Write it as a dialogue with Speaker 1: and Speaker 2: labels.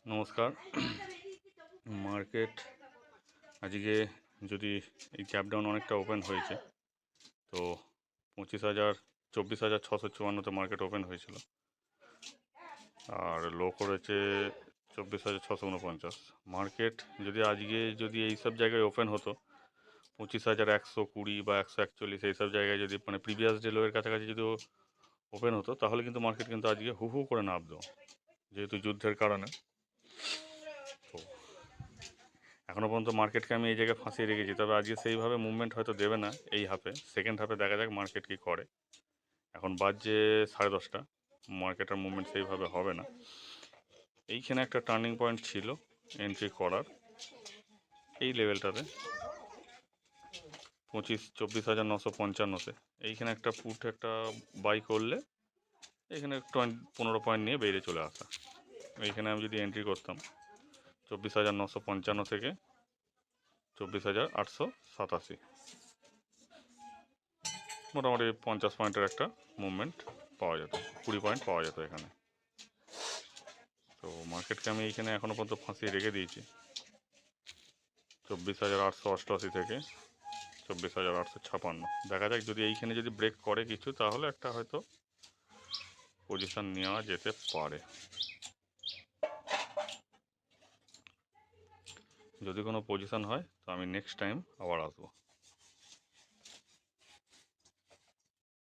Speaker 1: নমস্কার। মার্কেট আজকে যদি এই গ্যাপ ডাউন অনেকটা ওপেন হয়েছে, তো 24,654তে মার্কেট ওপেন হয়েছিল, আর লো করেছে 24,649। মার্কেট যদি এইসব জায়গায় ওপেন হতো 25,120 বা 141 এইসব জায়গায়, যদি মানে প্রিভিয়াস ডে লোয়ের কাছাকাছি যদি ওপেন হতো, তাহলে কিন্তু মার্কেট কিন্তু আজকে হু হু করে নামতো, যেহেতু যুদ্ধের কারণে। তো এখনও পর্যন্ত মার্কেটকে আমি এই জায়গায় ফাঁসিয়ে রেখেছি, তবে আজকে সেইভাবে মুভমেন্ট হয়তো দেবে না এই হাফে। সেকেন্ড হাফে দেখা যাক মার্কেট কী করে। এখন বাজছে 10:30, মার্কেটের মুভমেন্ট সেইভাবে হবে না। এইখানে একটা টার্নিং পয়েন্ট ছিল এন্ট্রি করার, এই লেভেলটাতে 24,955। এইখানে একটা পুট একটা বাই করলে এখানে 15 পয়েন্ট নিয়ে বেরিয়ে চলে আসা। এইখানে আমি যদি এন্ট্রি করতাম 24,955 থেকে 24,887, মোটামুটি 50 পয়েন্টের একটা মুভমেন্ট পাওয়া যেত, 20 পয়েন্ট পাওয়া যেত এখানে। তো মার্কেটকে আমি এইখানে এখনও পর্যন্ত ফাঁসিয়ে রেখে দিয়েছি 24,888 থেকে 24,856। দেখা যাক, যদি এইখানে যদি ব্রেক করে কিছু, তাহলে একটা হয়তো পজিশন নেওয়া যেতে পারে। যদি কোনো পজিশন হয় তো আমি নেক্সট টাইম আবার আসবো।